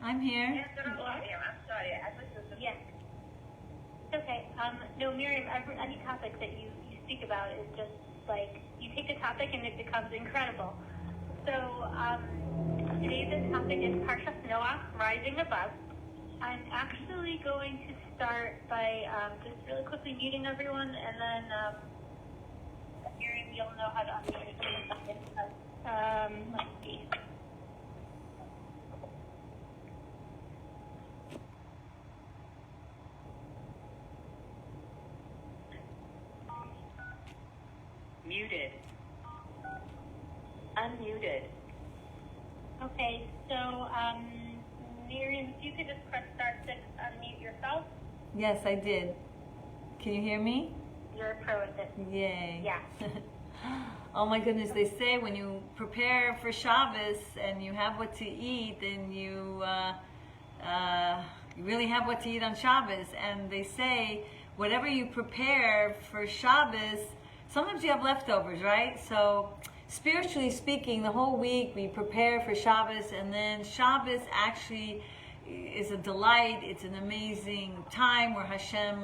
I'm here. Yes, I'm sorry. I was just... Yes. Okay. No, Miriam, any topic that you speak about is just like, you take a topic and it becomes incredible. So, today's topic is Parsha Noach, Rising Above. I'm actually going to start by just really quickly muting everyone, and then Miriam, you'll know how to unmute in a second. Let's see. Muted. Unmuted. Okay, so Miriam, if you could just press star 6, unmute yourself. Yes, I did. Can you hear me? You're a pro at this. Yay. Yeah. Oh my goodness, they say when you prepare for Shabbos and you have what to eat, then you really have what to eat on Shabbos. And they say whatever you prepare for Shabbos, sometimes you have leftovers, right? So spiritually speaking, the whole week we prepare for Shabbos, and then Shabbos actually is a delight. It's an amazing time where Hashem,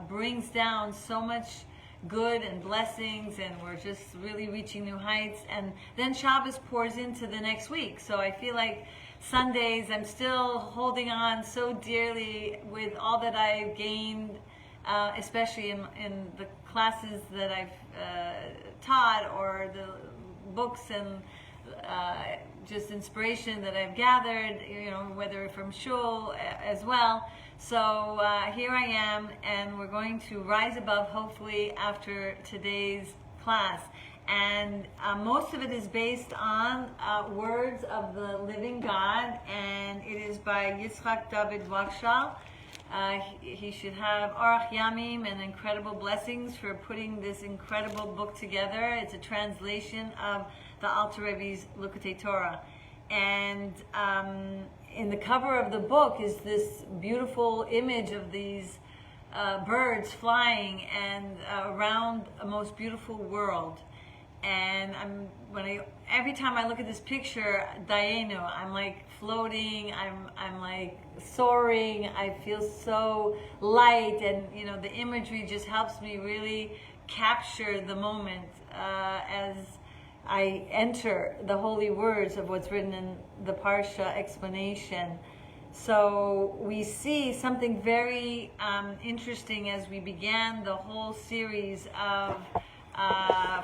brings down so much good and blessings, and we're just really reaching new heights. And then Shabbos pours into the next week. So I feel like Sundays, I'm still holding on so dearly with all that I've gained, especially in the classes that I've taught, or the books and just inspiration that I've gathered, whether from shul as well. So here I am, and we're going to rise above, hopefully, after today's class. And most of it is based on words of the living God, and it is by Yitzchak David Wakshal. He should have Orach Yamim and incredible blessings for putting this incredible book together. It's a translation of the Alter Rebbe's Likutei Torah. And in the cover of the book is this beautiful image of these birds flying and around a most beautiful world. And every time I look at this picture, Dayenu, I'm like floating, I'm like soaring, I feel so light, and the imagery just helps me really capture the moment as I enter the holy words of what's written in the Parsha explanation. So we see something very interesting as we began the whole series of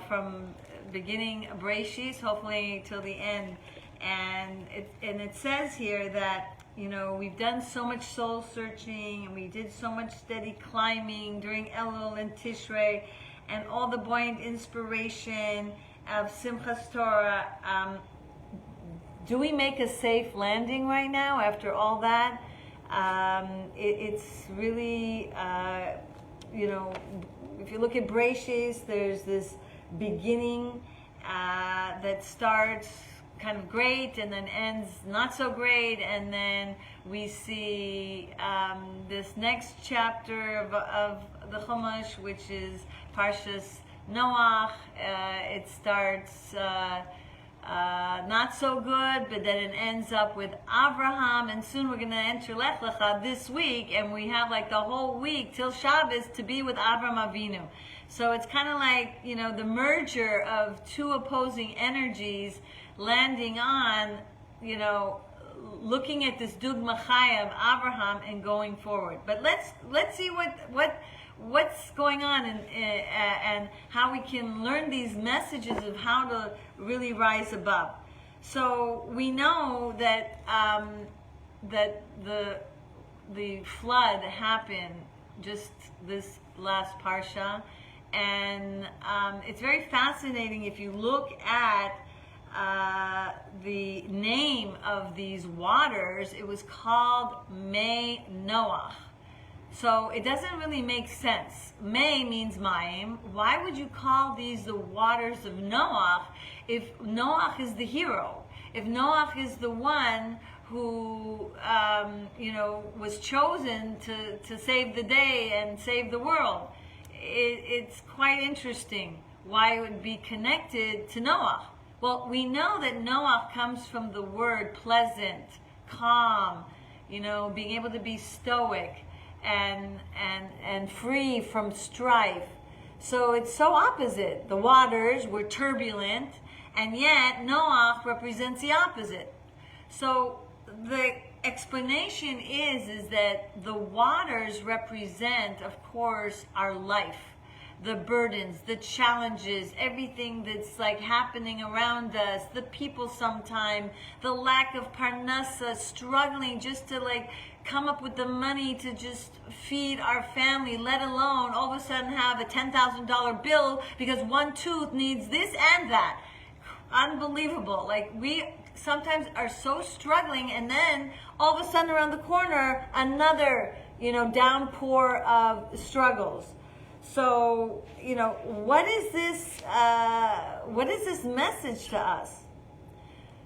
from beginning Bereshis, hopefully till the end. And it says here that we've done so much soul searching, and we did so much steady climbing during Elul and Tishrei, and all the buoyant inspiration of Simchas Torah. Do we make a safe landing right now after all that? It's really, if you look at Bereshis, there's this beginning that starts kind of great and then ends not so great, and then we see this next chapter of the Chumash, which is Parshas Noach. It starts not so good, but then it ends up with Abraham, and soon we're going to enter Lech Lecha this week, and we have like the whole week till Shabbos to be with Avraham Avinu. So it's kind of like, the merger of two opposing energies landing on, looking at this Dugma Chaya of Abraham and going forward. But let's see what's going on and how we can learn these messages of how to really rise above. So we know that that the flood happened just this last Parsha, and it's very fascinating if you look at the name of these waters. It was called Mei Noach. So it doesn't really make sense. Mei means Mayim. Why would you call these the waters of Noach if Noach is the hero? If Noach is the one who, was chosen to save the day and save the world? It's quite interesting why it would be connected to Noach. Well, we know that Noach comes from the word pleasant, calm, being able to be stoic and free from strife. So it's so opposite. The waters were turbulent, and yet Noach represents the opposite. So the explanation is that the waters represent, of course, our life, the burdens, the challenges, everything that's like happening around us, the people sometime, the lack of parnasa, struggling just to like come up with the money to just feed our family, let alone all of a sudden have a $10,000 bill because one tooth needs this and that. Unbelievable. Like we sometimes are so struggling, and then all of a sudden around the corner, another, downpour of struggles. So, what is this message to us?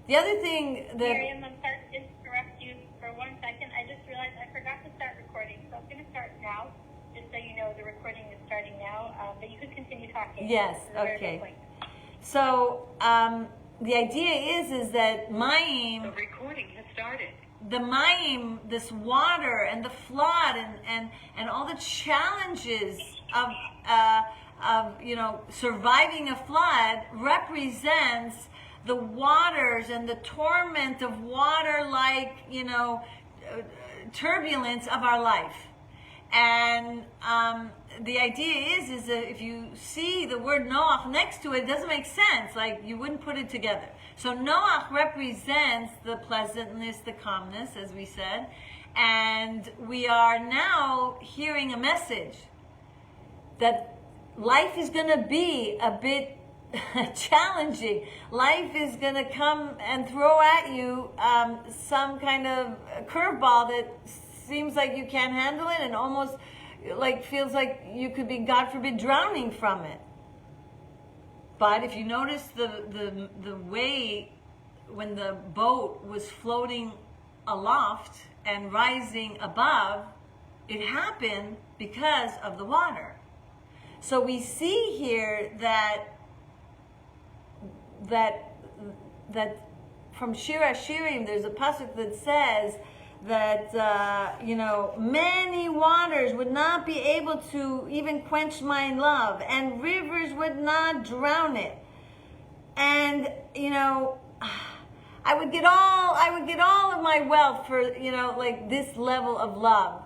The other thing that... Miriam, I'm sorry to interrupt you for 1 second. I just realized I forgot to start recording, so I'm going to start now, just so you know the recording is starting now, but you could continue talking. Yes, okay. So, the idea is that Mayim... The recording has started. The Mayim, this water and the flood and all the challenges of surviving a flood represents the waters and the torment of water, like turbulence of our life. And the idea is that if you see the word Noach next to it, it doesn't make sense. Like you wouldn't put it together. So Noach represents the pleasantness, the calmness, as we said. And we are now hearing a message that life is going to be a bit challenging. Life is going to come and throw at you some kind of curveball that seems like you can't handle it, and almost like feels like you could be, God forbid, drowning from it. But if you notice the way when the boat was floating aloft and rising above, it happened because of the water. So we see here that from Shir HaShirim, there's a pasuk that says that many waters would not be able to even quench my love, and rivers would not drown it. And I would get all of my wealth for like this level of love.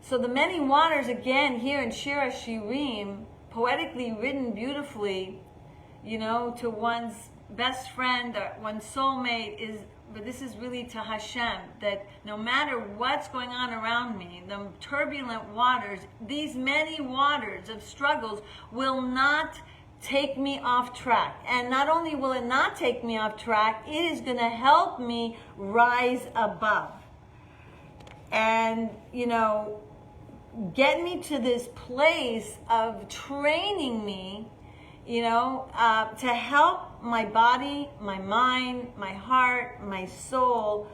So the many waters, again, here in Shir HaShirim, poetically written beautifully, to one's best friend or one's soulmate but this is really to Hashem, that no matter what's going on around me, the turbulent waters, these many waters of struggles will not take me off track. And not only will it not take me off track, it is going to help me rise above. And, get me to this place of training me, to help my body, my mind, my heart, my soul,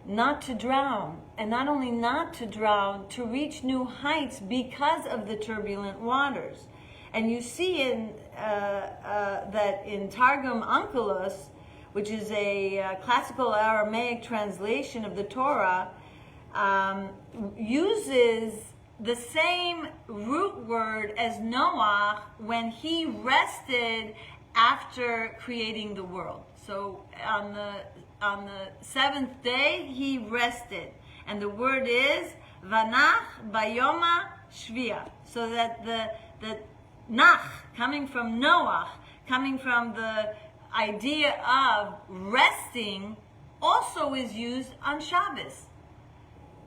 not to drown. And not only not to drown, to reach new heights because of the turbulent waters. And you see that in Targum Onkelos, which is a classical Aramaic translation of the Torah, uses the same root word as Noach when he rested after creating the world. So on the seventh day he rested, and the word is Vanach Bayoma Shvia. So that the Nach, coming from Noach, coming from the idea of resting, also is used on Shabbos.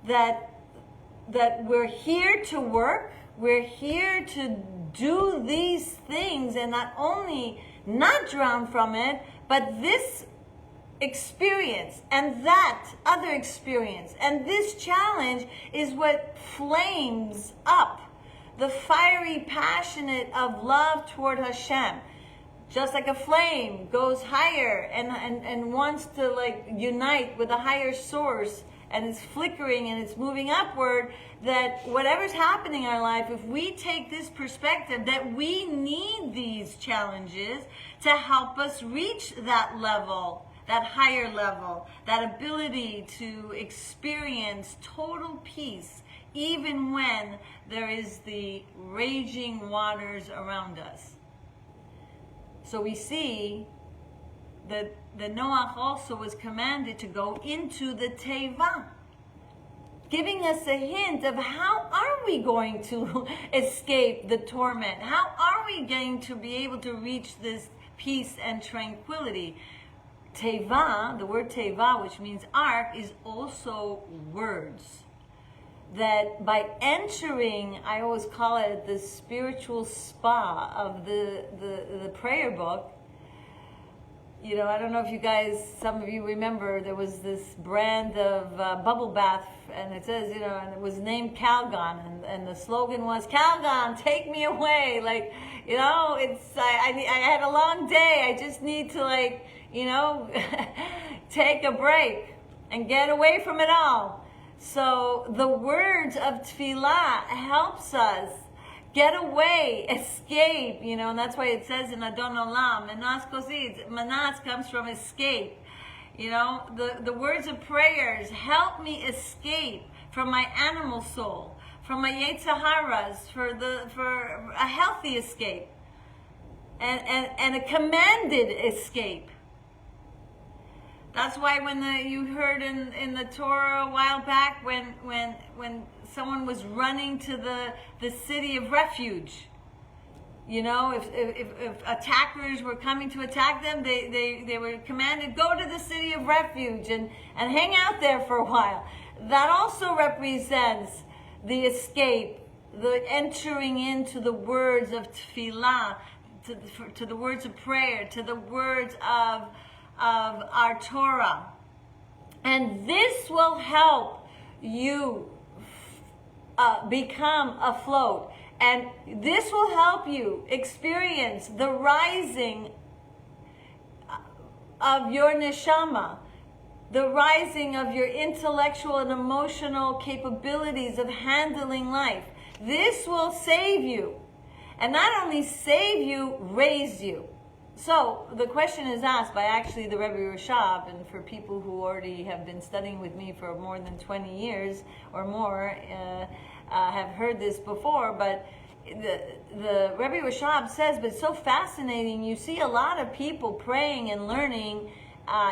That we're here to work, we're here to do these things, and not only not drown from it, but this experience and that other experience and this challenge is what flames up the fiery, passionate of love toward Hashem. Just like a flame goes higher and wants to like unite with a higher source and it's flickering and it's moving upward, that whatever's happening in our life, if we take this perspective that we need these challenges to help us reach that level, that higher level, that ability to experience total peace, even when there is the raging waters around us. So we see that Noach also was commanded to go into the teva, giving us a hint of how are we going to escape the torment? How are we going to be able to reach this peace and tranquility? Teva, the word teva, which means ark, is also words. That by entering, I always call it the spiritual spa of the prayer book. You know, I don't know if you guys, some of you remember, there was this brand of bubble bath, and it says, you know, and it was named Calgon, and the slogan was, Calgon, take me away. Like, you know, I had a long day. I just need to, like, you know, take a break and get away from it all. So the words of tefillah helps us get away, escape, you know, and that's why it says in Adon Olam, Manas Kosid, Manas comes from escape. You know, the words of prayers help me escape from my animal soul, from my Yetzaharas, for a healthy escape, and a commanded escape. That's why when you heard in the Torah a while back, when someone was running to the city of refuge, you know, if attackers were coming to attack them, they were commanded, go to the city of refuge and hang out there for a while. That also represents the escape, the entering into the words of tefillah, to the words of prayer, to the words of our Torah. And this will help you become afloat. And this will help you experience the rising of your neshama, the rising of your intellectual and emotional capabilities of handling life. This will save you. And not only save you, raise you. So the question is asked by actually the Rebbe Rashab, and for people who already have been studying with me for more than 20 years or more, have heard this before, but the Rebbe Rashab says, but it's so fascinating, you see a lot of people praying and learning,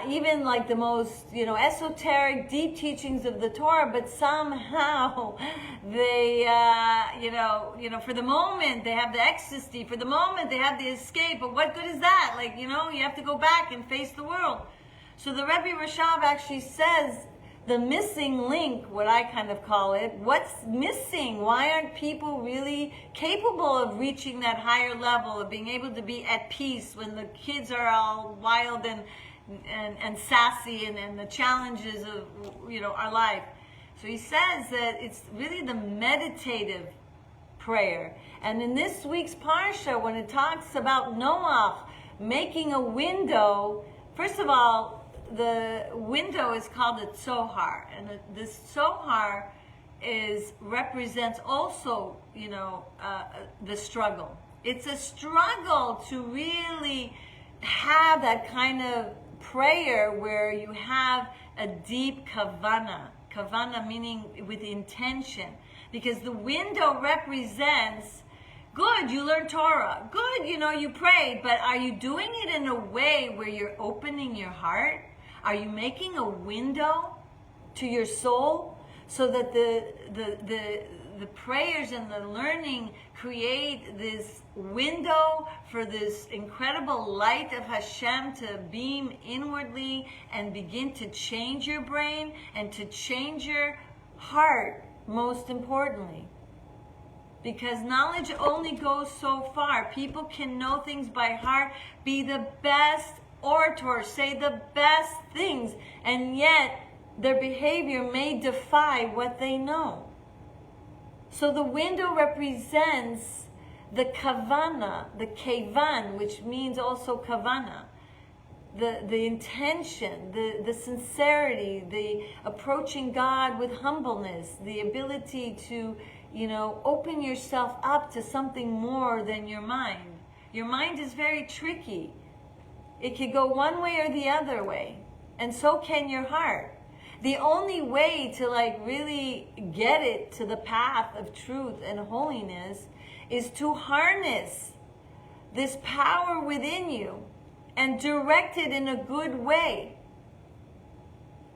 even like the most, you know, esoteric, deep teachings of the Torah, but somehow they, you know, for the moment they have the ecstasy, for the moment they have the escape, but what good is that? Like, you know, you have to go back and face the world. So the Rebbe Rashab actually says, the missing link, what I kind of call it, what's missing? Why aren't people really capable of reaching that higher level, of being able to be at peace when the kids are all wild and sassy and the challenges of, you know, our life? So he says that it's really the meditative prayer. And in this week's Parsha, when it talks about Noach making a window, first of all, the window is called a tzohar, and this tzohar represents also, you know, the struggle. It's a struggle to really have that kind of prayer where you have a deep kavana meaning with intention, because the window represents, good, you learned Torah, good, you know, you prayed, but are you doing it in a way where you're opening your heart? Are you making a window to your soul so that the prayers and the learning create this window for this incredible light of Hashem to beam inwardly and begin to change your brain and to change your heart, most importantly? Because knowledge only goes so far. People can know things by heart, be the best orators, say the best things, and yet their behavior may defy what they know. So the window represents the kavana, the kevan, which means also kavana. the intention, the sincerity, the approaching God with humbleness, the ability to, open yourself up to something more than your mind. Your mind is very tricky. It could go one way or the other way. And so can your heart. The only way to really get it to the path of truth and holiness is to harness this power within you and direct it in a good way.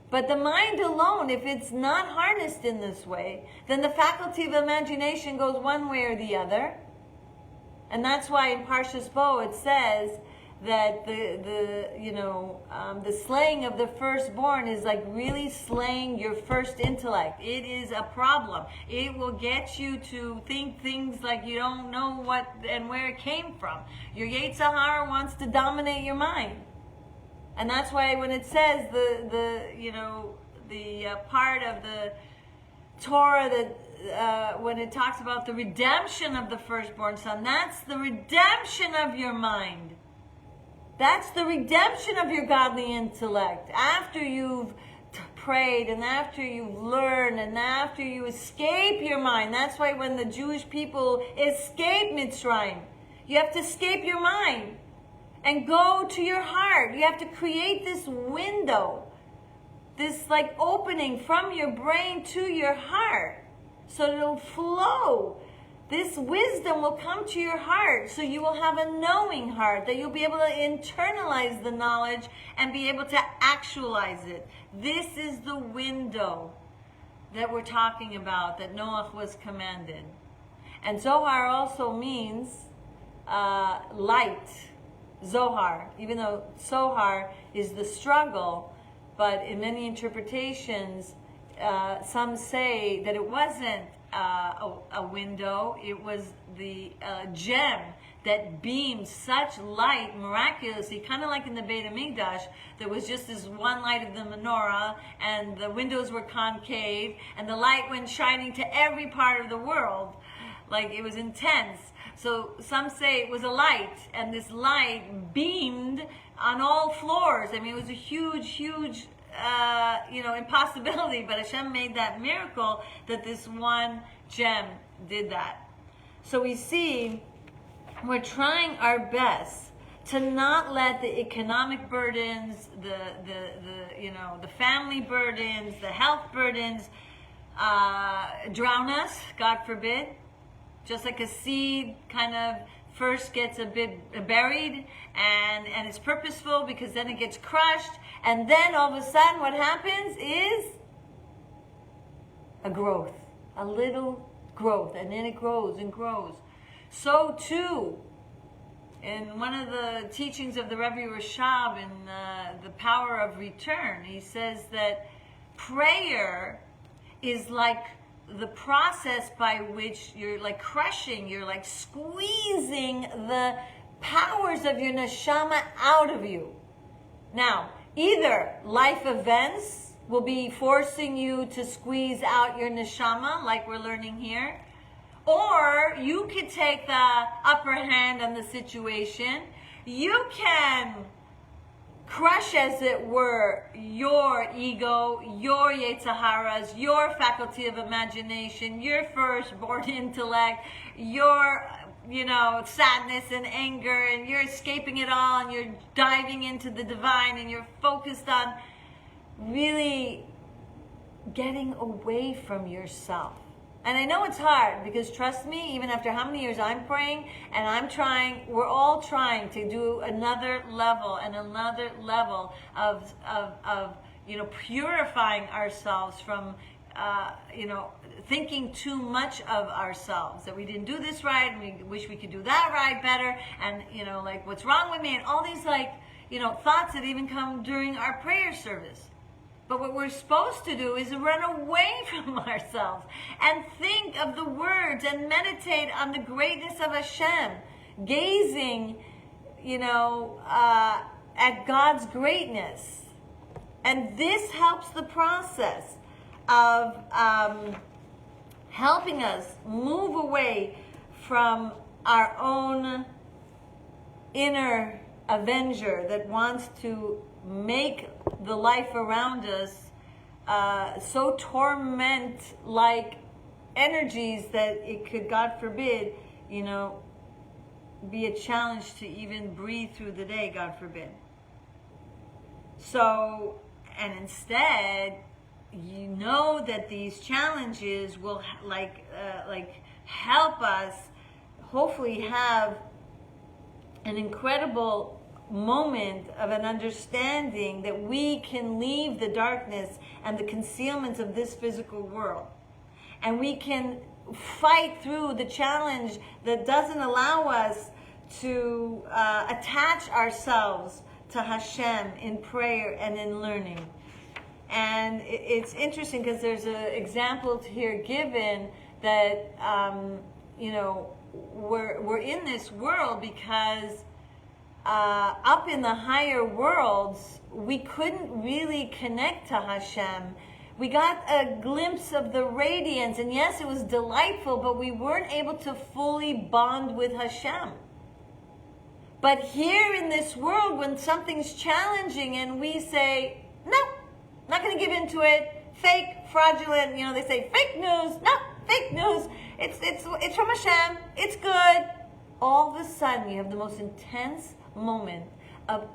But the mind alone, if it's not harnessed in this way, then the faculty of imagination goes one way or the other. And that's why in Parsha's Bo it says that the slaying of the firstborn is like really slaying your first intellect. It is a problem. It will get you to think things like you don't know what and where it came from. Your Yetzer Hara wants to dominate your mind. And that's why when it says the part of the Torah that when it talks about the redemption of the firstborn son, that's the redemption of your mind. That's the redemption of your godly intellect. After you've prayed and after you've learned and after you escape your mind. That's why when the Jewish people escape Mitzrayim, you have to escape your mind and go to your heart. You have to create this window, this opening from your brain to your heart so it'll flow. This wisdom will come to your heart, so you will have a knowing heart, that you'll be able to internalize the knowledge and be able to actualize it. This is the window that we're talking about, that Noach was commanded. And Zohar also means light. Zohar, even though Zohar is the struggle, but in many interpretations, some say that it wasn't a window, it was the gem that beamed such light miraculously, kind of like in the Beit HaMikdash. There was just this one light of the menorah, and the windows were concave, and the light went shining to every part of the world. It was intense. So some say it was a light, and this light beamed on all floors. I mean, it was a huge impossibility, but Hashem made that miracle that this one gem did that. So we see we're trying our best to not let the economic burdens, the family burdens, the health burdens drown us, God forbid. Just like a seed kind of first gets a bit buried and it's purposeful, because then it gets crushed, and then all of a sudden what happens is a growth, a little growth, and then it grows and grows. So too, in one of the teachings of the Rebbe Rashab in the Power of Return, he says that prayer is like the process by which you're crushing, you're squeezing the powers of your neshama out of you. Now, either life events will be forcing you to squeeze out your neshama, like we're learning here, or you could take the upper hand on the situation. You can crush, as it were, your ego, your Yetzer Haras, your faculty of imagination, your firstborn intellect, your sadness and anger, and you're escaping it all, and you're diving into the divine, and you're focused on really getting away from yourself. And I know it's hard, because trust me, even after how many years I'm praying and I'm trying, we're all trying to do another level and another level of purifying ourselves from thinking too much of ourselves, that we didn't do this right and we wish we could do that right better, and what's wrong with me, and all these thoughts that even come during our prayer service. But what we're supposed to do is run away from ourselves and think of the words and meditate on the greatness of Hashem, gazing, at God's greatness. And this helps the process of helping us move away from our own inner avenger that wants to make the life around us so torment-like energies that it could, God forbid, be a challenge to even breathe through the day, God forbid. So, and instead, that these challenges will help us hopefully have an incredible moment of an understanding that we can leave the darkness and the concealments of this physical world. And we can fight through the challenge that doesn't allow us to attach ourselves to Hashem in prayer and in learning. And it's interesting because there's an example here given that, we're in this world because up in the higher worlds, we couldn't really connect to Hashem. We got a glimpse of the radiance, and yes, it was delightful, but we weren't able to fully bond with Hashem. But here in this world, when something's challenging and we say, no, not going to give into it, fake, fraudulent, they say fake news, no, fake news, it's from Hashem, it's good. All of a sudden, you have the most intense moment of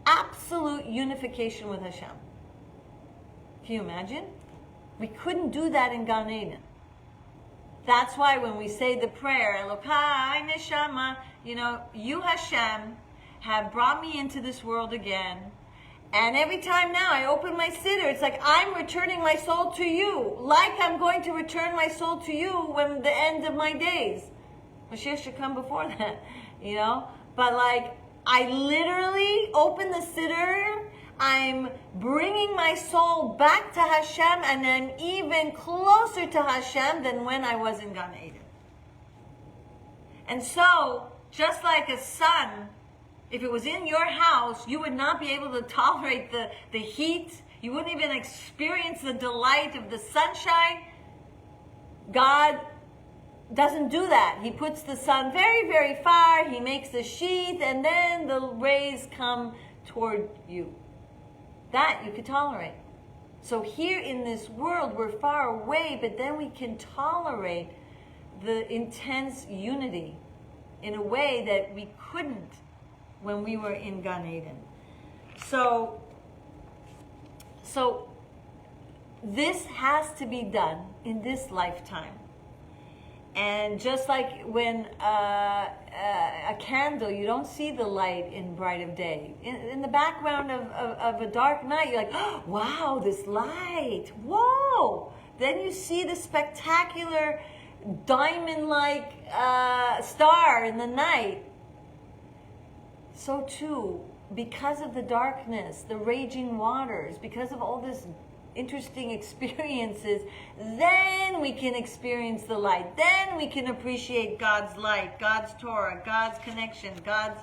absolute unification with Hashem. Can you imagine? We couldn't do that in Gan Eden. That's why when we say the prayer, Elokai Neshama, you Hashem have brought me into this world again. And every time now I open my siddur, it's like I'm returning my soul to you. Like I'm going to return my soul to you when the end of my days. Mashiach should come before that, But I literally open the siddur, I'm bringing my soul back to Hashem, and I'm even closer to Hashem than when I was in Gan Eden. And so, just like a sun, if it was in your house, you would not be able to tolerate the heat. You wouldn't even experience the delight of the sunshine. God doesn't do that. He puts the sun very, very far. He makes a sheath, and then the rays come toward you. That you could tolerate. So here in this world, we're far away, but then we can tolerate the intense unity in a way that we couldn't when we were in Gan Eden. So this has to be done in this lifetime. And just like when a candle, you don't see the light in bright of day. In the background of a dark night, you're like, oh, wow, this light, whoa. Then you see the spectacular diamond-like star in the night. So too, because of the darkness, the raging waters, because of all this interesting experiences, then we can experience the light. Then we can appreciate God's light, God's Torah, God's connection, God's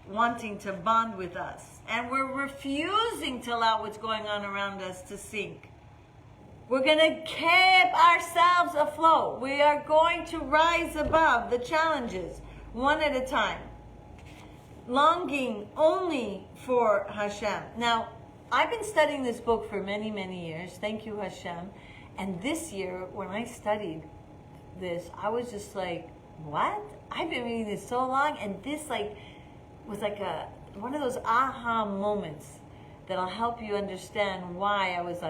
wanting to bond with us. And we're refusing to allow what's going on around us to sink. We're going to keep ourselves afloat. We are going to rise above the challenges one at a time, longing only for Hashem. Now, I've been studying this book for many, many years. Thank you, Hashem. And this year, when I studied this, I was just like, what? I've been reading this so long, and this was one of those aha moments that'll help you understand why I was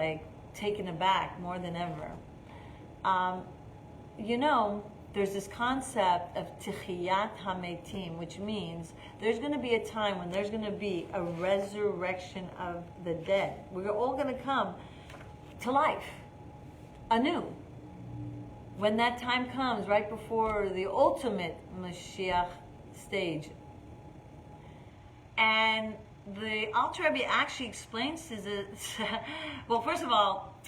taken aback more than ever. There's this concept of Tichiyat HaMetim, which means there's going to be a time when there's going to be a resurrection of the dead. We're all going to come to life anew. When that time comes, right before the ultimate Mashiach stage. And the Alter Rebbe actually explains well, first of all,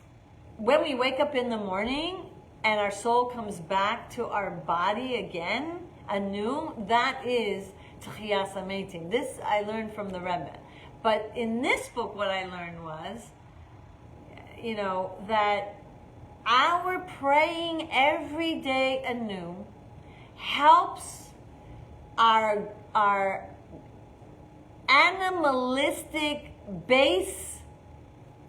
when we wake up in the morning, and our soul comes back to our body again, anew, that is Techiyas HaMetim. This I learned from the Rebbe. But in this book, what I learned was, that our praying every day anew helps our animalistic base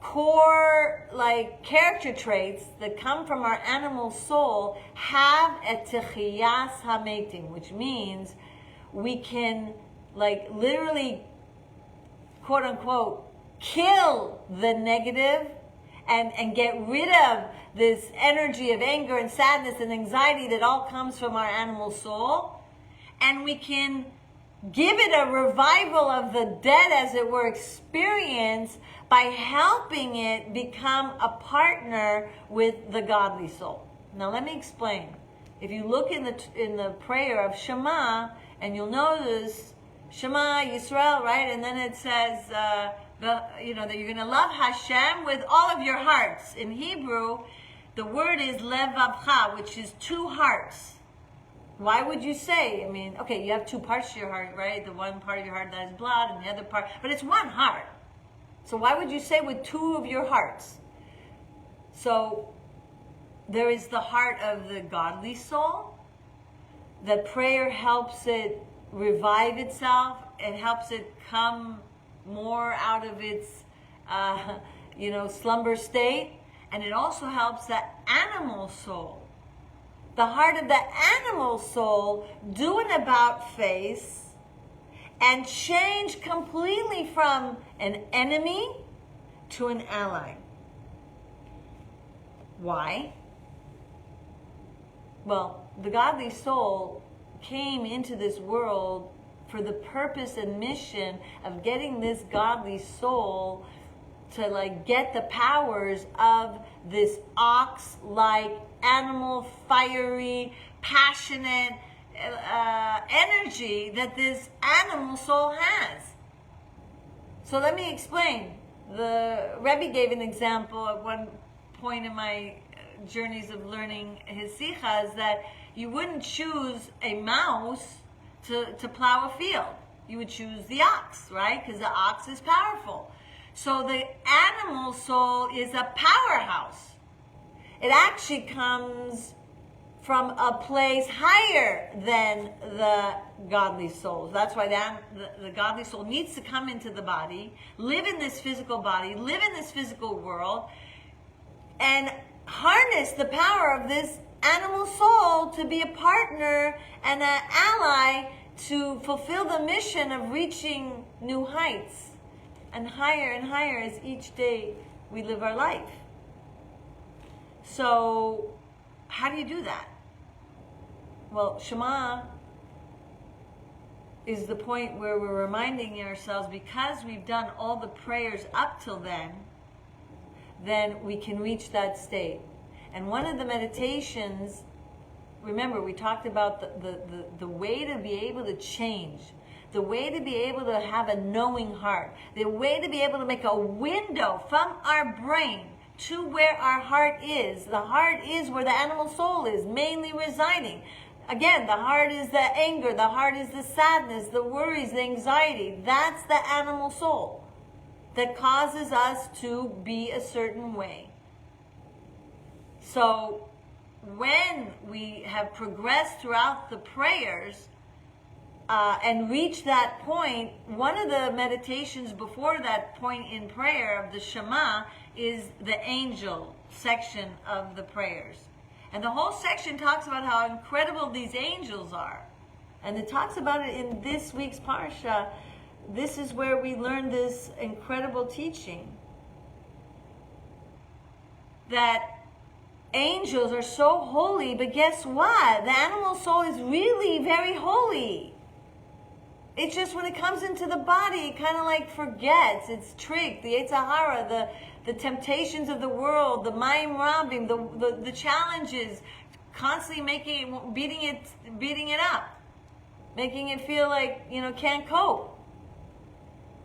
core like character traits that come from our animal soul have a techiyas hametim, which means we can like literally quote unquote kill the negative and get rid of this energy of anger and sadness and anxiety that all comes from our animal soul, and we can give it a revival of the dead, as it were, experience by helping it become a partner with the godly soul. Now let me explain. If you look in the prayer of Shema, and you'll notice Shema Yisrael, right? And then it says that you're going to love Hashem with all of your hearts. In Hebrew, the word is levavcha, which is two hearts. Why would you say? I mean, okay, you have two parts to your heart, right? The one part of your heart that is blood, and the other part, but it's one heart. So why would you say with two of your hearts? So there is the heart of the godly soul. The prayer helps it revive itself. It helps it come more out of its, slumber state. And it also helps the animal soul. The heart of the animal soul do an about face and change completely from an enemy to an ally. Why? Well, the godly soul came into this world for the purpose and mission of getting this godly soul to like get the powers of this ox-like animal, fiery, passionate energy that this animal soul has. So let me explain. The Rebbe gave an example at one point in my journeys of learning his sichas that you wouldn't choose a mouse to plow a field. You would choose the ox, right? Because the ox is powerful. So the animal soul is a powerhouse. It actually comes from a place higher than the godly soul. That's why the godly soul needs to come into the body, live in this physical body, live in this physical world, and harness the power of this animal soul to be a partner and an ally to fulfill the mission of reaching new heights and higher as each day we live our life. So, how do you do that? Well, Shema is the point where we're reminding ourselves, because we've done all the prayers up till then we can reach that state. And one of the meditations, remember, we talked about the way to be able to change, the way to be able to have a knowing heart, the way to be able to make a window from our brain to where our heart is. The heart is where the animal soul is mainly residing. Again, the heart is the anger, the heart is the sadness, the worries, the anxiety. That's the animal soul that causes us to be a certain way. So when we have progressed throughout the prayers and reached that point, one of the meditations before that point in prayer of the Shema is the angel section of the prayers. And the whole section talks about how incredible these angels are. And it talks about it in this week's Parsha. This is where we learn this incredible teaching. That angels are so holy, but guess what? The animal soul is really very holy. It's just when it comes into the body, it kind of like forgets. It's tricked. The Yetzer Hara, the temptations of the world, the Mayim Rabim, the challenges, constantly beating it up, making it feel like, can't cope.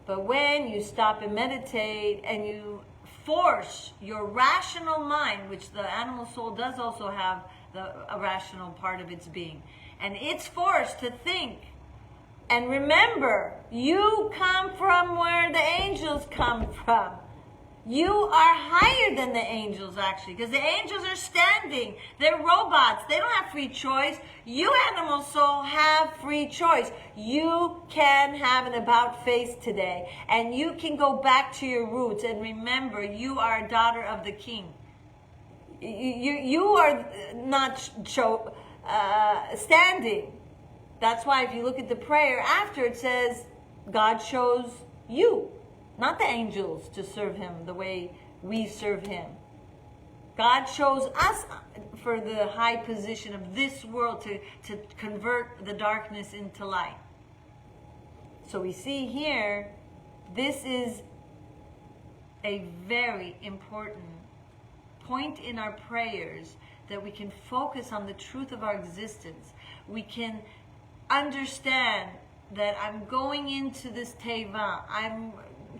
But when you stop and meditate and you force your rational mind, which the animal soul does also have a rational part of its being, and it's forced to think and remember, you come from where the angels come from. You are higher than the angels, actually, because the angels are standing. They're robots. They don't have free choice. You, animal soul, have free choice. You can have an about face today, and you can go back to your roots and remember you are a daughter of the King. You are not standing. That's why if you look at the prayer after, it says God chose you, not the angels, to serve him the way we serve him. God chose us for the high position of this world to convert the darkness into light. So we see here, this is a very important point in our prayers, that we can focus on the truth of our existence. We can understand that I'm going into this teva.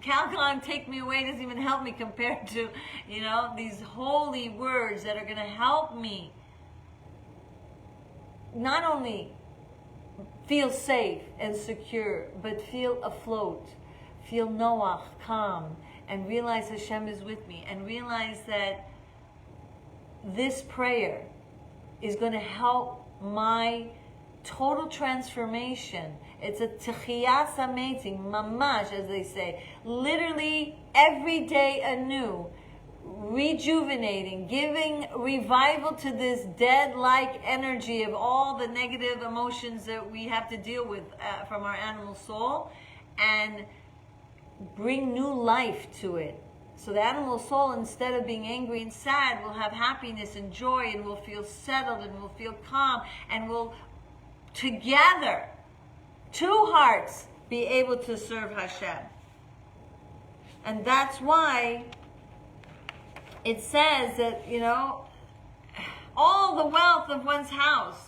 Calgon, take me away, doesn't even help me compared to, these holy words that are going to help me not only feel safe and secure, but feel afloat, feel Noach, calm, and realize Hashem is with me, and realize that this prayer is going to help my total transformation. It's a techiyas amazing, mamash, as they say. Literally every day anew, rejuvenating, giving revival to this dead-like energy of all the negative emotions that we have to deal with from our animal soul, and bring new life to it. So the animal soul, instead of being angry and sad, will have happiness and joy, and will feel settled, and will feel calm, and will together, two hearts, be able to serve Hashem. And that's why it says that, all the wealth of one's house,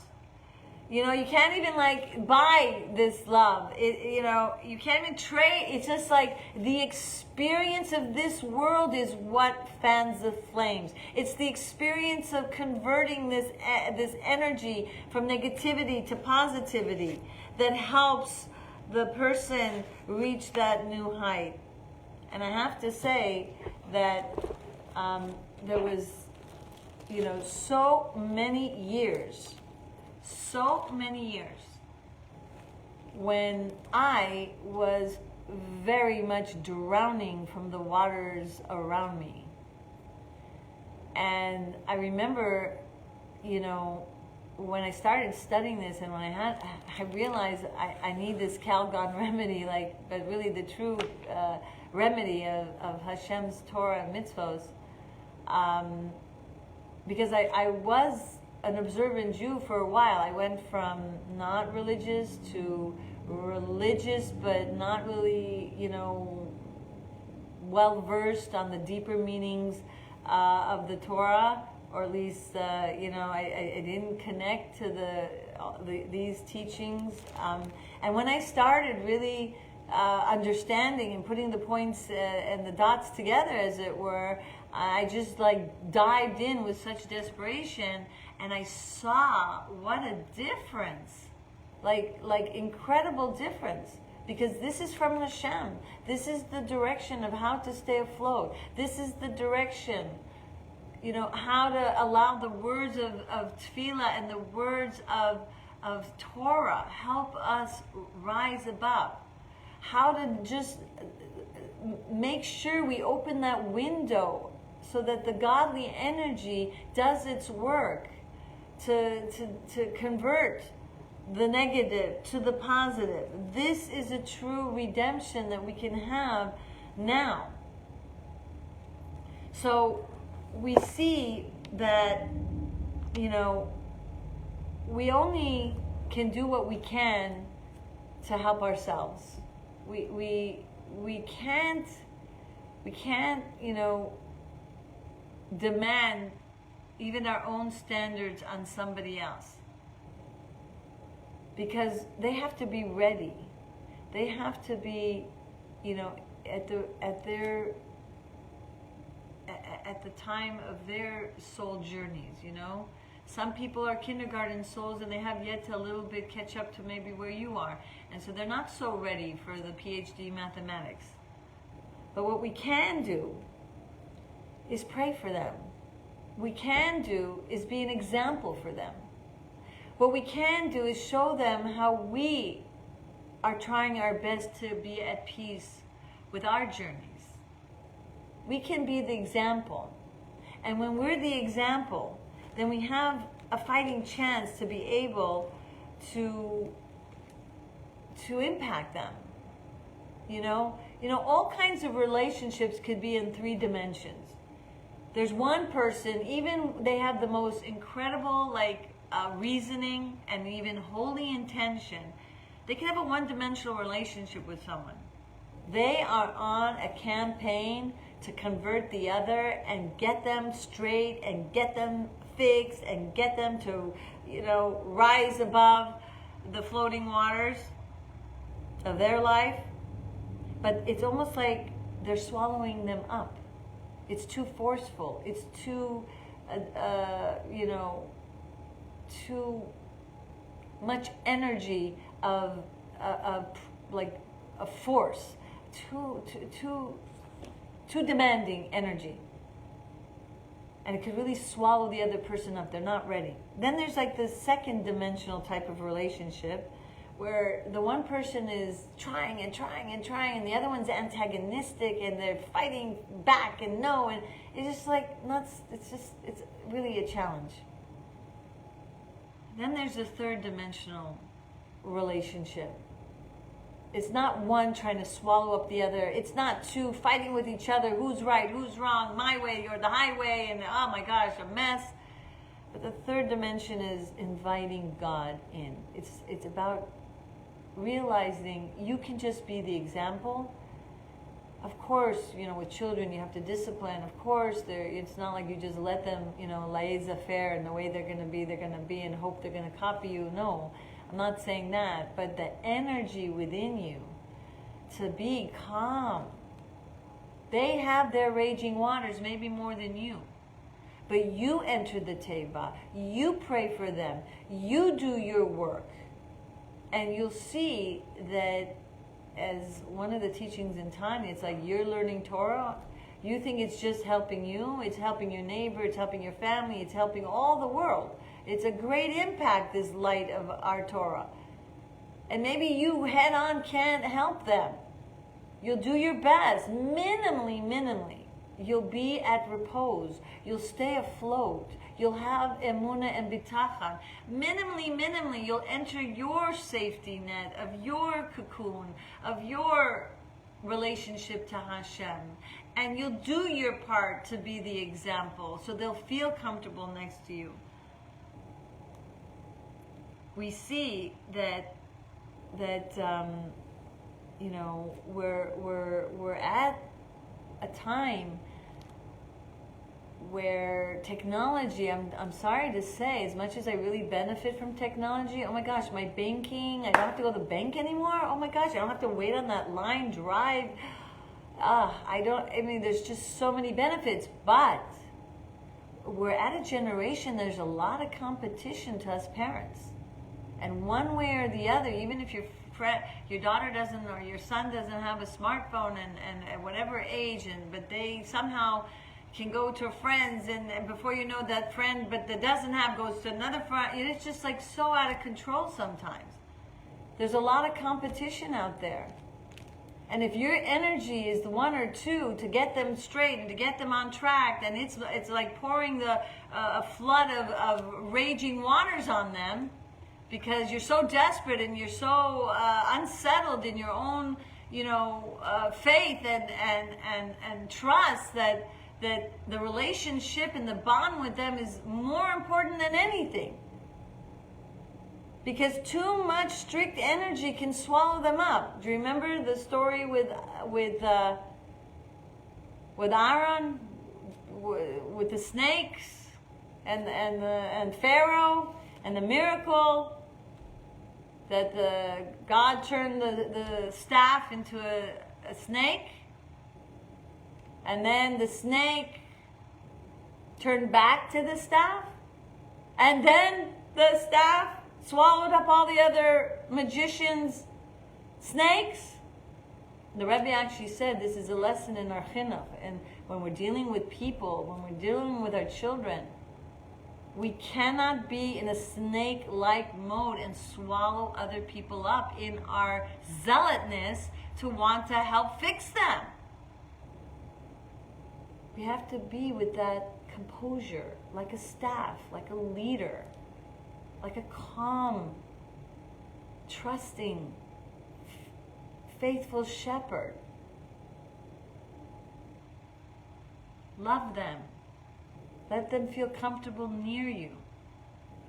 you can't even buy this love. You can't even trade. It's just like the experience of this world is what fans the flames. It's the experience of converting this energy from negativity to positivity that helps the person reach that new height. And I have to say that there was, so many years when I was very much drowning from the waters around me. And I remember, when I started studying this, and when I realized I need this Calgon remedy, but really the true remedy of Hashem's Torah and mitzvos, because I was an observant Jew for a while. I went from not religious to religious, but not really, well versed on the deeper meanings of the Torah, or at least, I didn't connect to these teachings. And when I started really understanding and putting the points and the dots together, as it were, I just dived in with such desperation, and I saw what a difference, incredible difference, because this is from Hashem. This is the direction of how to stay afloat. This is the direction, how to allow the words of tefillah and the words of Torah help us rise above. How to just make sure we open that window so that the godly energy does its work to convert the negative to the positive. This is a true redemption that we can have now. So we see that, we only can do what we can to help ourselves. We can't, demand even our own standards on somebody else, because they have to be ready. They have to be, at the time of their soul journeys. Some people are kindergarten souls, and they have yet to a little bit catch up to maybe where you are, and so they're not so ready for the PhD mathematics. But what we can do is pray for them. We can do is be an example for them. What we can do is show them how we are trying our best to be at peace with our journeys. We can be the example. And when we're the example, then we have a fighting chance to be able to impact them. You know, all kinds of relationships could be in 3 dimensions. There's one person, even they have the most incredible reasoning and even holy intention, they can have a one-dimensional relationship with someone. They are on a campaign to convert the other and get them straight and get them fixed and get them to, rise above the floating waters of their life. But it's almost like they're swallowing them up. It's too forceful. It's too, too much energy of a force. Too demanding energy. And it could really swallow the other person up. They're not ready. Then there's the second dimensional type of relationship where the one person is trying and trying and trying and the other one's antagonistic and they're fighting back and no, and it's just nuts. It's really a challenge. Then there's a third dimensional relationship. It's not one trying to swallow up the other. It's not two fighting with each other. Who's right? Who's wrong? My way or the highway? And oh my gosh, a mess. But the third dimension is inviting God in. It's about realizing you can just be the example. Of course, with children you have to discipline. Of course, it's not like you just let them, laissez-faire, and the way they're going to be and hope they're going to copy you. No. I'm not saying that, but the energy within you to be calm. They have their raging waters, maybe more than you. But you enter the teva, you pray for them, you do your work. And you'll see that as one of the teachings in Tanya, it's like you're learning Torah. You think it's just helping you, it's helping your neighbor, it's helping your family, it's helping all the world. It's a great impact, this light of our Torah. And maybe you head on can't help them. You'll do your best, minimally. You'll be at repose. You'll stay afloat. You'll have emunah and bitachon. Minimally, you'll enter your safety net of your cocoon, of your relationship to Hashem. And you'll do your part to be the example, so they'll feel comfortable next to you. We see that we're at a time where technology, I'm sorry to say, as much as I really benefit from technology, oh my gosh, my banking, I don't have to go to the bank anymore. Oh my gosh, I don't have to wait on that line, drive. There's just so many benefits, but we're at a generation, there's a lot of competition to us parents. And one way or the other, even if your daughter doesn't or your son doesn't have a smartphone and at whatever age, but they somehow can go to friends and before you know that friend, but that doesn't have, goes to another friend. It's just so out of control sometimes. There's a lot of competition out there. And if your energy is the one or two to get them straight and to get them on track, then it's like pouring a flood of raging waters on them, because you're so desperate and you're so unsettled in your own, faith and trust that the relationship and the bond with them is more important than anything. Because too much strict energy can swallow them up. Do you remember the story with Aaron, with the snakes and Pharaoh and the miracle that God turned the staff into a snake, and then the snake turned back to the staff, and then the staff swallowed up all the other magicians' snakes. The Rebbe actually said this is a lesson in our chinuch. And when we're dealing with people, when we're dealing with our children, we cannot be in a snake-like mode and swallow other people up in our zealotness to want to help fix them. We have to be with that composure, like a staff, like a leader, like a calm, trusting, faithful shepherd. Love them. Let them feel comfortable near you.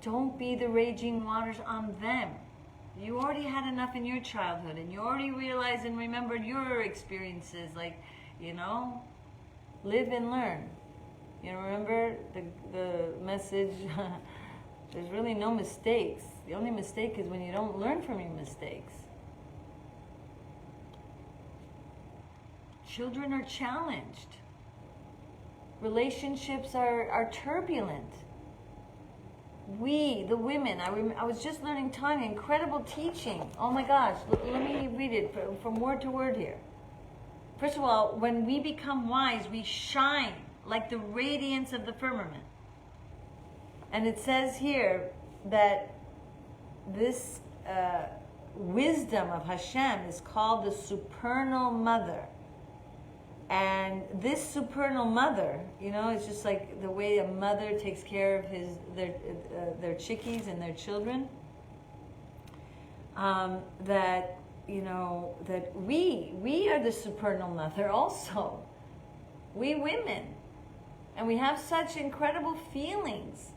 Don't be the raging waters on them. You already had enough in your childhood, and you already realized and remembered your experiences. Like, live and learn. Remember the message, there's really no mistakes. The only mistake is when you don't learn from your mistakes. Children are challenged. Relationships are turbulent. We, the women, I was just learning Tanya, incredible teaching. Oh my gosh, let me read it from word to word here. First of all, when we become wise, we shine like the radiance of the firmament. And it says here that this wisdom of Hashem is called the supernal mother. And this supernal mother, it's just like the way a mother takes care of their chickies and their children. That we are the supernal mother also. We women. And we have such incredible feelings.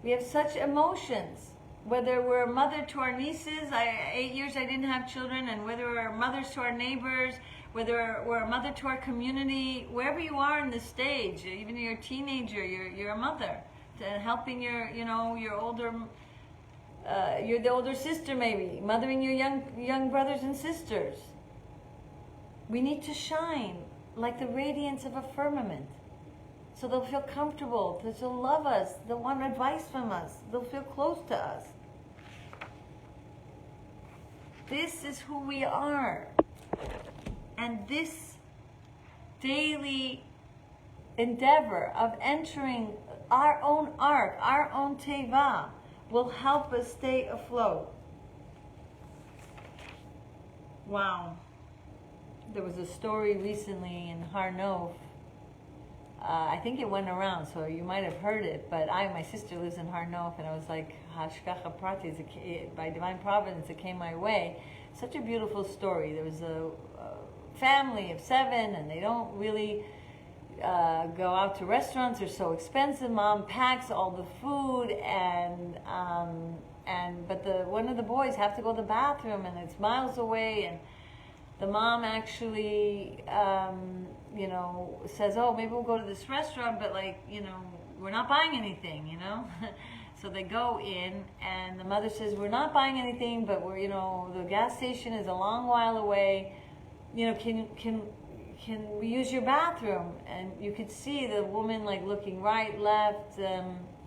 We have such emotions. Whether we're a mother to our nieces, 8 years I didn't have children, and whether we're mothers to our neighbors, whether we're a mother to our community, wherever you are in this stage, even you're a teenager, you're a mother, helping your older, you're the older sister maybe, mothering your young brothers and sisters. We need to shine like the radiance of a firmament, so they'll feel comfortable, they'll love us, they'll want advice from us, they'll feel close to us. This is who we are. And this daily endeavor of entering our own ark, our own teva, will help us stay afloat. Wow. There was a story recently in Har Nof. I think it went around, so you might have heard it, but my sister lives in Har Nof, and I was like, Hashgacha Pratis, by divine providence, it came my way. Such a beautiful story. There was a family of 7, and they don't really go out to restaurants. They're so expensive. Mom packs all the food, but one of the boys have to go to the bathroom, and it's miles away, and the mom actually says, oh, maybe we'll go to this restaurant, but we're not buying anything, So they go in, and the mother says, we're not buying anything, but the gas station is a long while away. Can we use your bathroom? And you could see the woman looking right, left.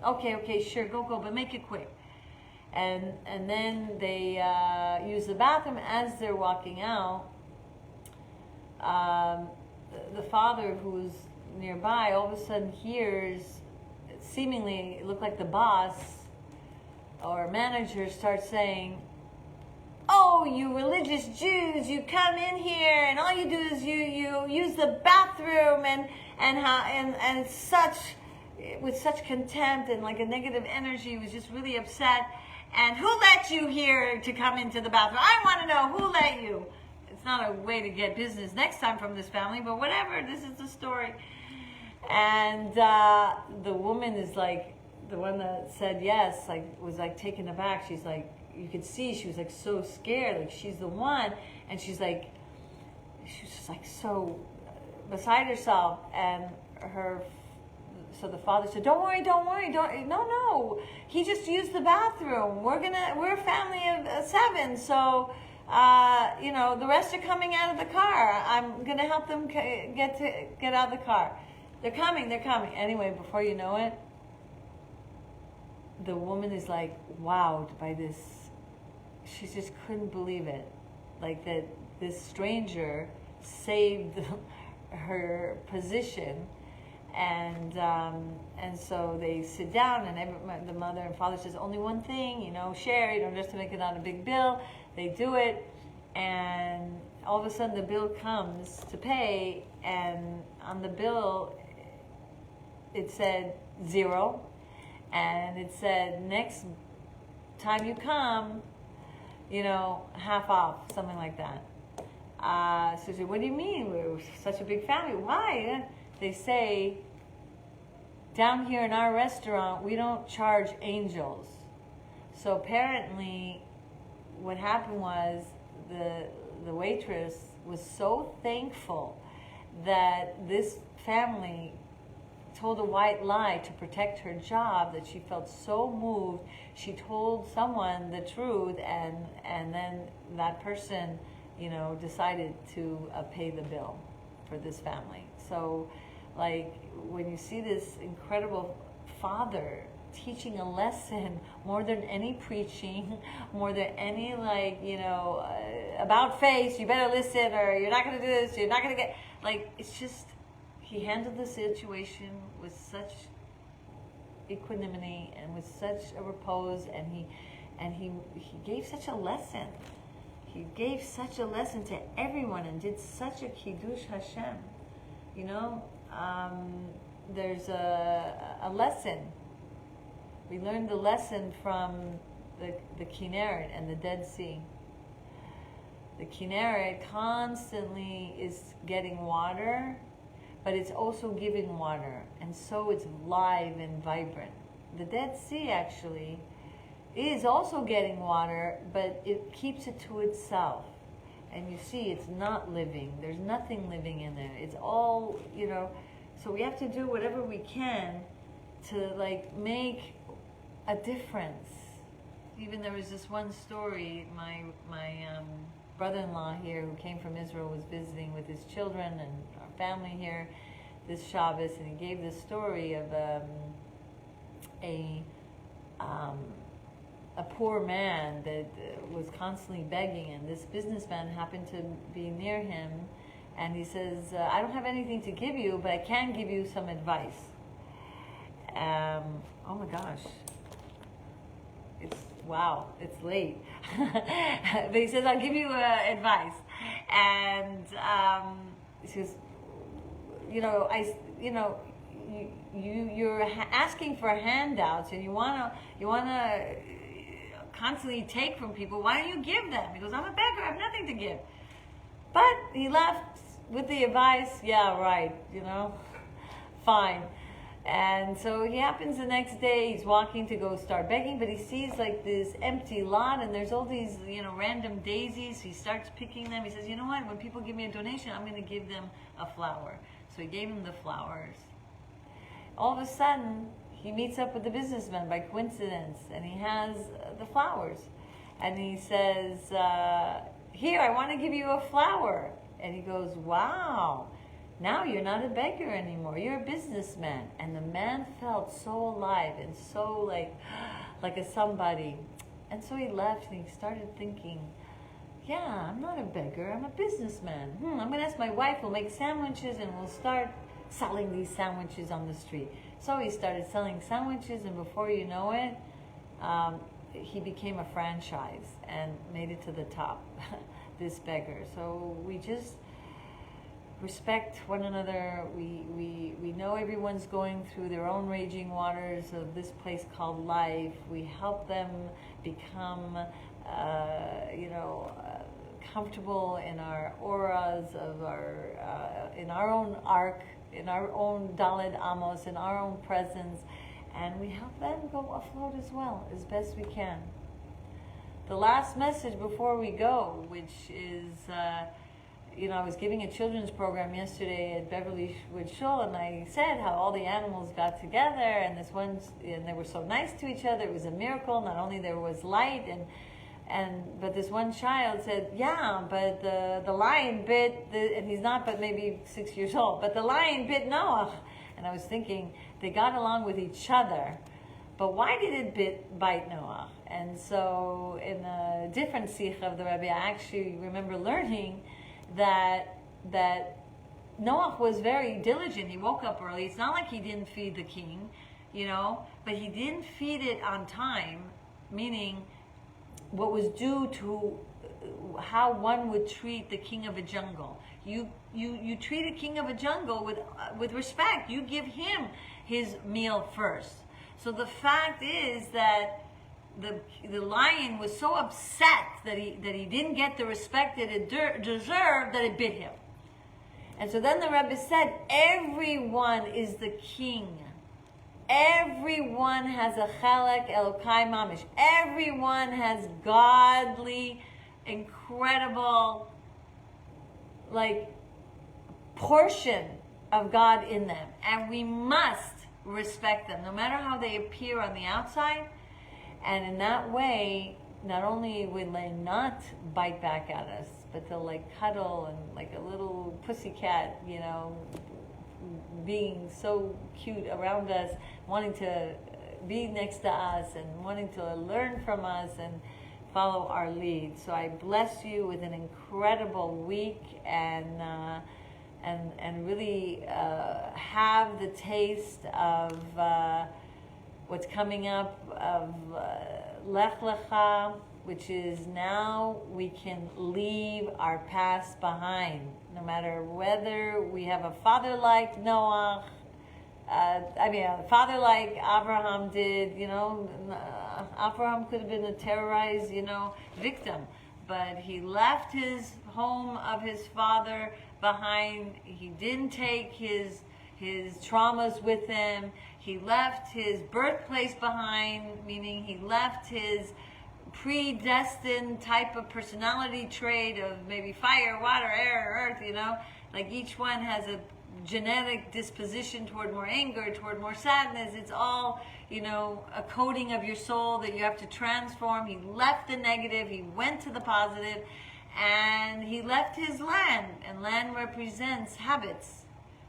Okay, sure, go, but make it quick. And then they use the bathroom. As they're walking out, the father, who's nearby, all of a sudden hears, seemingly it looked like the boss or manager starts saying, oh, you religious Jews, you come in here and all you do is you use the bathroom and with such contempt and a negative energy. Was just really upset. And who let you here to come into the bathroom? I want to know who let you. It's not a way to get business next time from this family, but whatever, this is the story. And the woman is the one that said yes, was taken aback. She's you could see she was so scared, she's the one, and she was just so beside herself. And so the father said, don't worry, no, he just used the bathroom. We're a family of 7, so the rest are coming out of the car. I'm gonna help them get out of the car. They're coming. Anyway, before you know it, the woman is wowed by this. She just couldn't believe it. That this stranger saved her position, and so they sit down, and the mother and father says, only one thing, share, just to make it not a big bill. They do it, and all of a sudden the bill comes to pay, and on the bill it said 0, and it said, next time you come, half off, something like that. So she said, what do you mean? We're such a big family. Why? They say, down here in our restaurant, we don't charge angels. So apparently, what happened was the waitress was so thankful that this family told a white lie to protect her job that she felt so moved. She told someone the truth, and then that person, decided to pay the bill for this family. So, like, when you see this incredible father teaching a lesson more than any preaching, more than any, about face, you better listen, or you're not going to do this, you're not going to get, it's just, he handled the situation with such equanimity and with such a repose, and he gave such a lesson. He gave such a lesson to everyone and did such a kiddush Hashem. There's a lesson. We learned the lesson from the Kinneret and the Dead Sea. The Kinneret constantly is getting water, but it's also giving water, and so it's live and vibrant. The Dead Sea actually is also getting water, but it keeps it to itself. And you see, it's not living. There's nothing living in there. It's all, so we have to do whatever we can to make a difference. Even there was this one story, my brother-in-law here who came from Israel was visiting with his children and our family here this Shabbos, and he gave this story of a poor man that was constantly begging, and this businessman happened to be near him, and he says, I don't have anything to give you, but I can give you some advice. Oh my gosh. It's late. But he says, I'll give you advice. And he says, you're asking for handouts, and you wanna constantly take from people. Why don't you give them? He goes, I'm a beggar, I have nothing to give. But he left with the advice, yeah, right, fine. And so he happens the next day, he's walking to go start begging, but he sees this empty lot, and there's all these, random daisies. He starts picking them. He says, you know what, when people give me a donation, I'm going to give them a flower. So he gave him the flowers. All of a sudden, he meets up with the businessman by coincidence, and he has the flowers. And he says, here, I want to give you a flower. And he goes, wow, now you're not a beggar anymore. You're a businessman. And the man felt so alive and so like a somebody. And so he left, and he started thinking, yeah, I'm not a beggar, I'm a businessman. I'm going to ask my wife, we'll make sandwiches, and we'll start selling these sandwiches on the street. So he started selling sandwiches, and before you know it, he became a franchise and made it to the top, this beggar. So we just respect one another. We know everyone's going through their own raging waters of this place called life. We help them become, comfortable in our auras of in our own ark, in our own Daled Amos, in our own presence, and we help them go afloat as well, as best we can. The last message before we go, which is, I was giving a children's program yesterday at Beverly Woods Shul, and I said how all the animals got together, and they were so nice to each other. It was a miracle. Not only there was light, but this one child said, yeah, but the lion bit, and he's not but maybe 6 years old, but the lion bit Noach. And I was thinking, they got along with each other, but why did it bite Noach? And so in a different sikh of the Rebbe, I actually remember learning that Noach was very diligent. He woke up early. It's not like he didn't feed the king, but he didn't feed it on time, meaning what was due to how one would treat the king of a jungle. You treat a king of a jungle with respect. You give him his meal first. So the fact is that the lion was so upset that he didn't get the respect that it deserved, that it bit him. And so then the Rebbe said, everyone is the king. Everyone has a chalek Elokai mamish. Everyone has godly, incredible, portion of God in them. And we must respect them, no matter how they appear on the outside. And in that way, not only will they not bite back at us, but they'll cuddle and like a little pussycat, being so cute around us, wanting to be next to us and wanting to learn from us and follow our lead. So I bless you with an incredible week and really have the taste of what's coming up of Lech Lecha, which is now we can leave our past behind. No matter whether we have a father like Noach, a father like Abraham did, Abraham could have been a terrorized, victim. But he left his home of his father behind. He didn't take his traumas with him. He left his birthplace behind, meaning he left his predestined type of personality trait of maybe fire, water, air, earth, each one has a genetic disposition toward more anger, toward more sadness. It's all, a coding of your soul that you have to transform. He left the negative, he went to the positive, and he left his land, and land represents habits.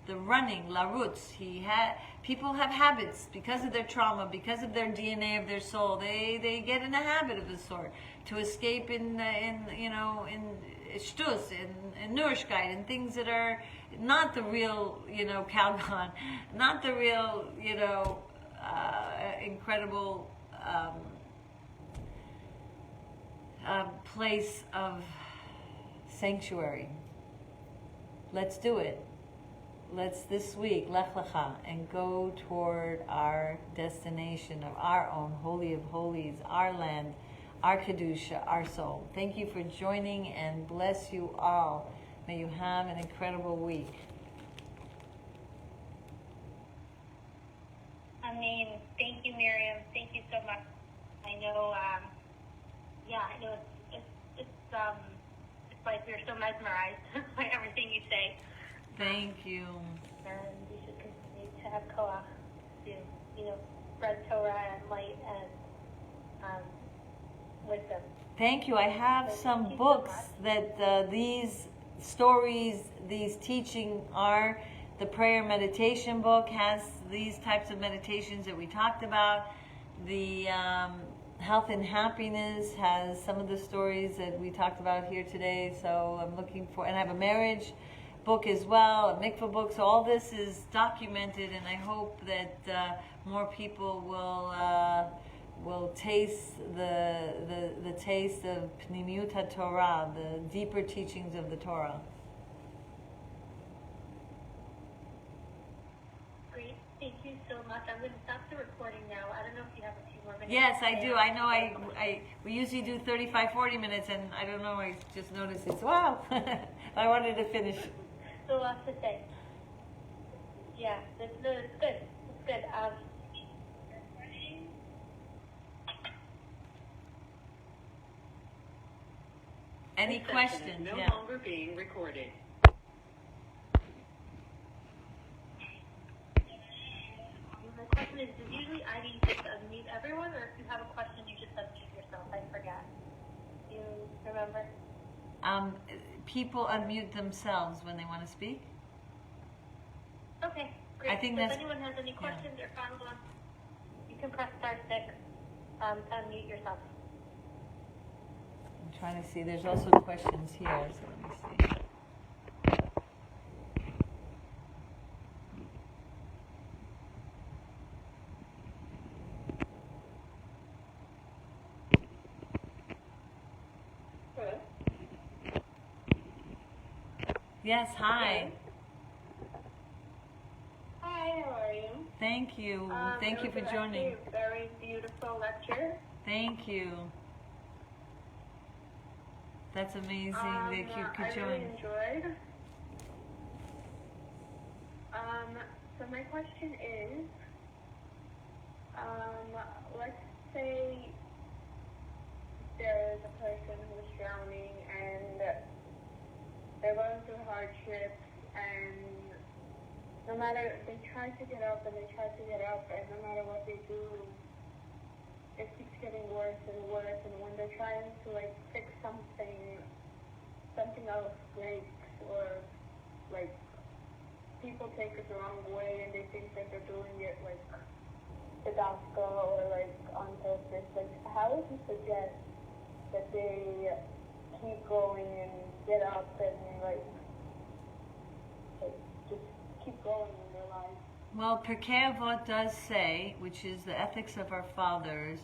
The running, larutz. People have habits because of their trauma, because of their DNA of their soul. They get in a habit of this sort to escape in shtus, in Nurishkeit, and things that are not the real, Calgon, not the real, incredible place of sanctuary. Let's do it. Let's this week, Lech Lecha, and go toward our destination of our own Holy of Holies, our land, our Kedusha, our soul. Thank you for joining, and bless you all. May you have an incredible week. Thank you, Miriam. Thank you so much. I know, it's like we're so mesmerized by everything you say. Thank you. And we should continue to have koach to, spread Torah and light and wisdom. Thank you. I have some books that these stories, these teaching are. The prayer meditation book has these types of meditations that we talked about. The health and happiness has some of the stories that we talked about here today. So I'm looking for, and I have a marriage book as well, a mikvah book. So all this is documented, and I hope that more people will taste the taste of Pnimiut HaTorah, the deeper teachings of the Torah. Great, thank you so much. I'm going to stop the recording now. I don't know if you have a few more minutes. Yes, I do. I know. We usually do 35-40 minutes, and I don't know. I just noticed it's wow. I wanted to finish. So lots to say. Yeah, it's good. It's good. Any This session questions? is no Yeah. longer being recorded. The question is, does usually ID just unmute everyone, or if you have a question, you just unmute yourself? I forgot. Do you remember? People unmute themselves when they want to speak. Okay, great. I think so if that's- anyone has any questions or follow-ups, you can press star 6 to unmute yourself. I'm trying to see. There's also questions here. So let me see. Yes, hi. Hi, how are you? Thank you. Thank you for joining. It was a very beautiful lecture. Thank you. That's amazing that you could I join. really enjoyed. So my question is, let's say there is a person who's drowning and they're going through hardships, and no matter, they try to get up and they try to get up, and no matter what they do, it keeps getting worse and worse, and when they're trying to like fix something else breaks, or like people take it the wrong way and they think that they're doing it like the gospel or like on purpose. Like, how would you suggest that they keep going and get up and like just keep going in their life? Well, Pirkei Avot does say, which is the ethics of our fathers,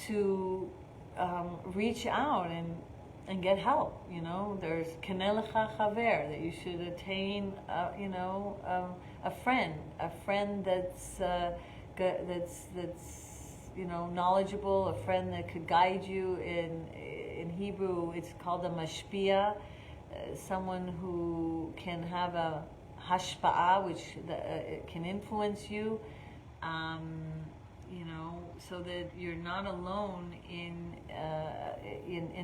to reach out and get help. You know, there's Kaneh Lecha Chaver, that you should attain, a friend that's knowledgeable, a friend that could guide you. In Hebrew, it's called a mashpia, someone who can have a hashpa'ah, which can influence you. So that you're not alone in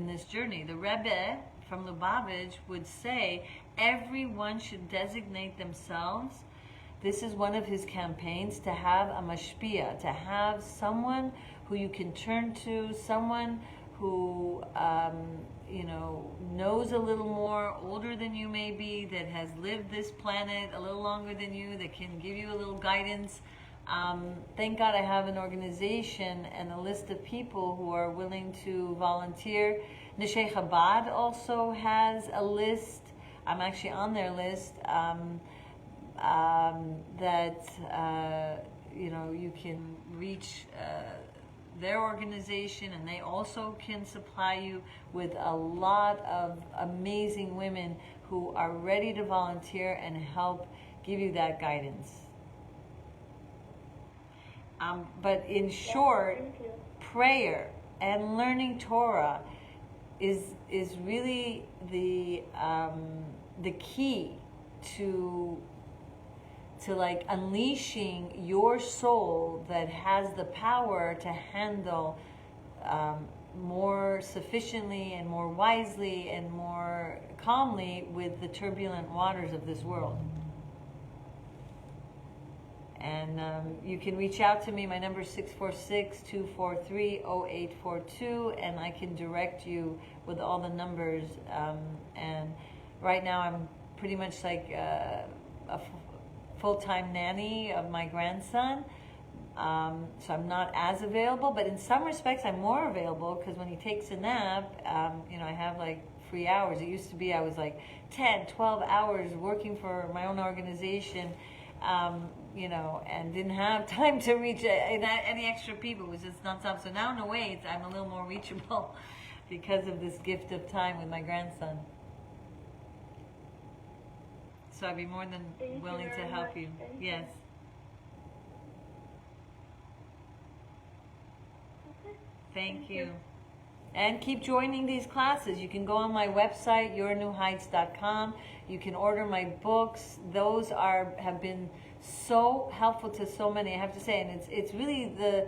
this journey. The Rebbe from Lubavitch would say everyone should designate themselves. This is one of his campaigns, to have a mashpia, to have someone who you can turn to, someone who knows a little more, older than you may be, that has lived this planet a little longer than you, that can give you a little guidance. Thank God I have an organization and a list of people who are willing to volunteer. Neshei Chabad also has a list. I'm actually on their list, you can reach their organization, and they also can supply you with a lot of amazing women who are ready to volunteer and help give you that guidance. But in short, prayer and learning Torah is really the key to like unleashing your soul that has the power to handle more sufficiently and more wisely and more calmly with the turbulent waters of this world. And you can reach out to me. My number is 646-243-0842, and I can direct you with all the numbers. And right now I'm pretty much like a full-time nanny of my grandson. So I'm not as available, but in some respects I'm more available, because when he takes a nap, I have like free hours. It used to be I was like 10, 12 hours working for my own organization, and didn't have time to reach any extra people. It was just nonstop. So now in a way, I'm a little more reachable because of this gift of time with my grandson. So I'd be more than willing to help you. Yes. Thank you. And keep joining these classes. You can go on my website, yournewheights.com. You can order my books. Those have been so helpful to so many, I have to say. And it's really the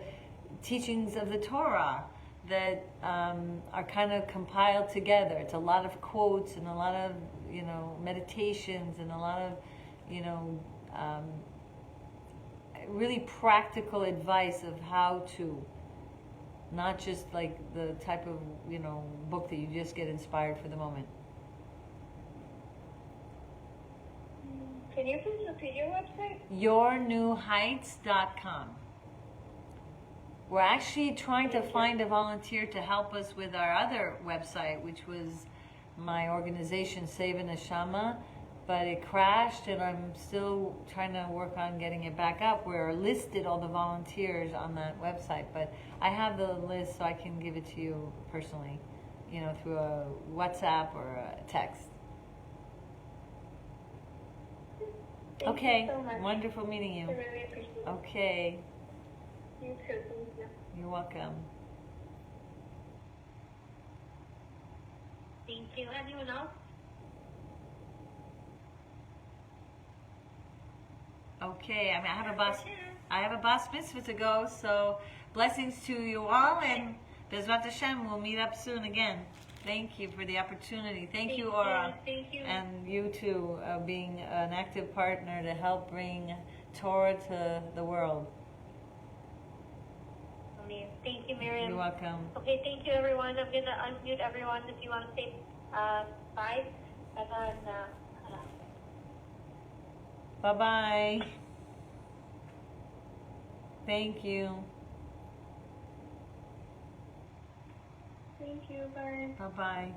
teachings of the Torah that are kind of compiled together. It's a lot of quotes and a lot of meditations and a lot of really practical advice of how to, not just like the type of book that you just get inspired for the moment. Can you please repeat your website? yournewheights.com. We're actually trying to find a volunteer to help us with our other website, which was my organization, Save a Neshama, but it crashed, and I'm still trying to work on getting it back up. We're listed all the volunteers on that website, but I have the list, so I can give it to you personally, through a WhatsApp or a text. Thank Okay, you so much. wonderful meeting I you. really appreciate it. Okay, You too. Thank you. you're welcome. Thank you. Anyone else? Okay, I have a bas mitzvah to go, so blessings to you all, and Bezrat Hashem, we'll meet up soon again. Thank you for the opportunity. Thank you, Aura. Thank you. And you too, being an active partner to help bring Torah to the world. Thank you, Miriam. You're welcome. Okay, thank you, everyone. I'm going to unmute everyone if you want to say bye. And then, Bye-bye. Thank you. Thank you. Bye. Bye-bye.